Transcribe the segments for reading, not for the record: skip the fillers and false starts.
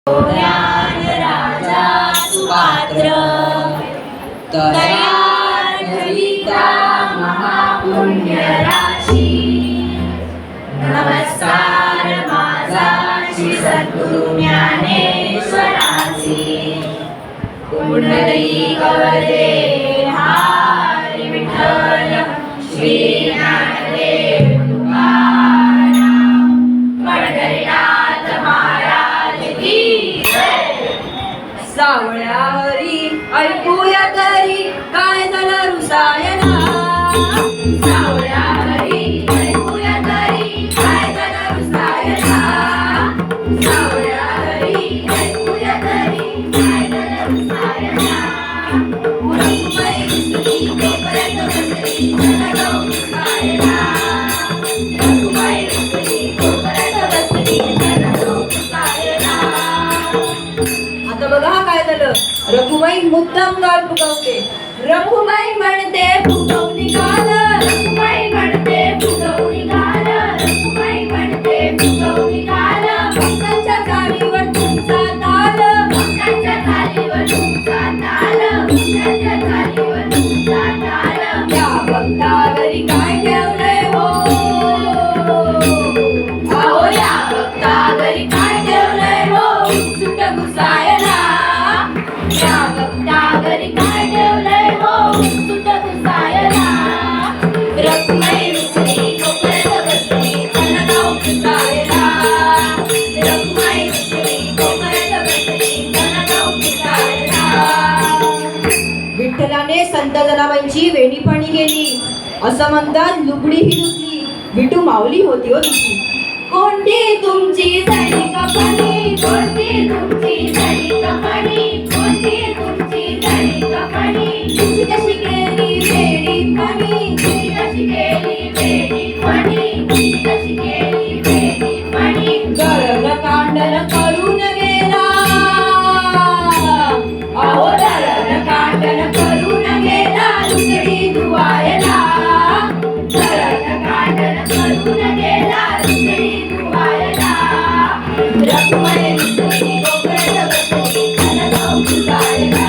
ज्ञान राजा सुपात्र तयार ठविता महापुण्य राशी। नमस्कार माझा श्री सद्गुरु ज्ञानेश्वरासी। कुंडली कवरे हरी विठ्ठल श्री ज्ञानदेव तुकाराम पंढरीनाथ महाराज की जय। सावळ्या हरी ऐकूया तरी काय झालं रुसायला। सावळ्या हरी ऐकूया तरी काय झालं रुसायला। सावळ्या हरी ऐकूया तरी काय झालं रुसायला। रघुमाई दिसली तोपर्यंत बसली जगाला रुसायला। रघुमाई दिसली तोपर्यंत बसली जगाला रुसायला। आता बघा हा काय झालं। रघुमाई मुद्दाम गाल फुगवते। रघुमाई म्हणते फुगवणी गाल। रघुमाई म्हणते फुगवणी गाल। रघुमाई म्हणते फुगवणी गाल। भक्तांच्या चालीवर तुमचा ताल। भक्तांच्या चालीवर तुमचा ताल। भक्तांच्या चालीवर तुमचा ताल। या भक्तावरी काय ठेवलंय हो। अहो या भक्तावरी काय ठेवलंय हो। सुट घुसायला। या भक्तावरी काय ठेवलंय हो। सुट घुसायला। रघुमाई रुसली तोपर्यंत बसली चला जाऊ घुसायला। रघुमाई रुसली तोपर्यंत बसली चला जाऊ घुसायला। विठ्ठलाने संत जनाबाईंची वेणीपाणी केली। असं म्हणतात लुगडी ही धुतली। विठू माऊली होती हो तिची। कोणती तुमची झाली कपाणी। कोणती तुमची झाली कपाणी। कोणती तुमची झाली कपाणी। तुझी कशी केली वेणीपाणी। तुझी कशी केली वेणीपाणी। तुझी कशी केली वेणीपाणी। गळण कांडण करून गेला। अहो गळण कांडण करून गेला लुगडी धुवायला। गळण कांडण करून गेला लुगडी धुवायला। रघुमाई रुसली तोपर्यंत बसली चला जाऊ घुसायला।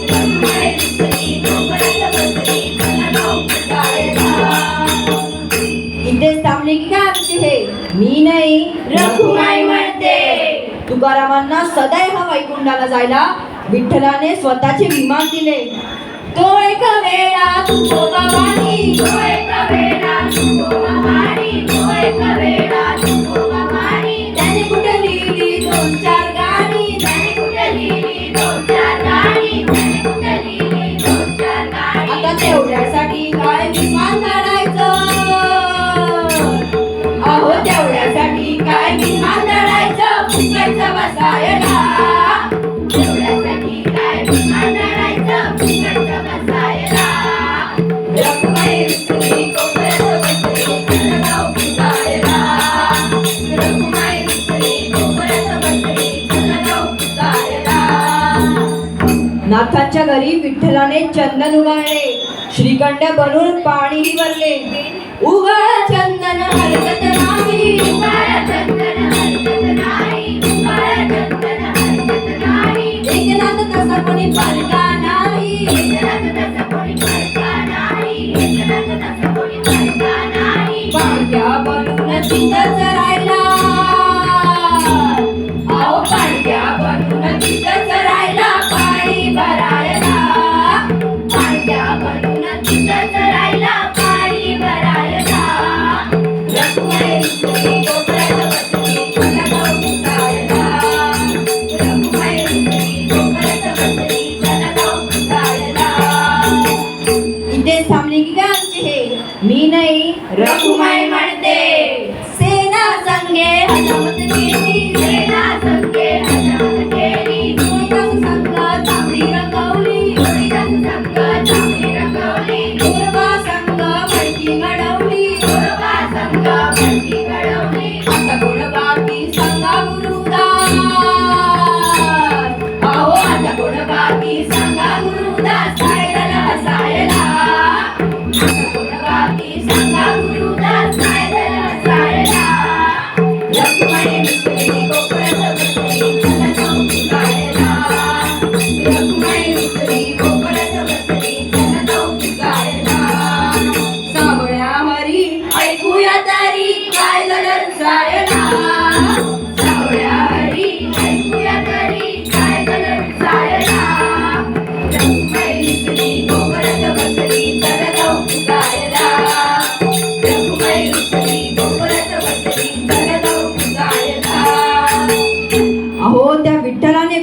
रघुमाई रुसली तोपर्यंत बसली चला जाऊ घुसायला। इथेच थांबली की काय आमची हे। मी नाही रघुमाई म्हणते। तुकारामांना सदैव वैकुंठाला जायला विठ्ठलाने स्वतःचे विमान दिले। तो एक वेळा तुकोबावाणी। तो एक वेळा तुकोबावाणी। तो एक वेळा तुकोबावाणी। त्याने कुठे लिहिली दोन चार गाणी। त्याने कुठे लिहिली दोन चार गाणी। त्याने कुठे लिहिली दोन चार गाणी। आता तेवढ्यासाठी काय विमान धाडायचं। अहो तेवढ्यासाठी काय विमान धाडायचं। फुकायचं बसायला। तेवढ्यासाठी काय विमान धाडायचं। फुकायचं बसायला। रघुमाई रुसली तोपर्यंत बसली चला जाऊ घुसायला। रघुमाई रुसली तोपर्यंत बसली चला जाऊ घुसायला। नाथांच्या घरी विठ्ठलाने चंदन उगाळले। श्रीखंड बनून पाणीही भरले। उगाळ चंदन हरकत नाही। उगाळ चंदन हरकत नाही। उगाळ चंदन हरकत नाही। एकनाथ तसा कोणी पारका नाही। एकनाथ तसा कोणी पारका नाही। एकनाथ तसा कोणी पारका नाही। पाणक्या बनून तिथंच राहिला। अहो पाणक्या बनून तिथंच राहिला पाणी भरायला। पाणक्या बनून तिथंच राहिला पाणी भरायला। रघुमाई रुसली तोपर्यंत बसली चला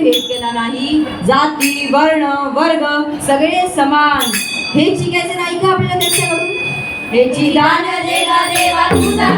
भेद केला नाही. जाती वर्ण वर्ग सगळे समान. हे शिकायचं नाही का आपल्याला त्यांच्याकडून? हेची दान देवा देवा तुझा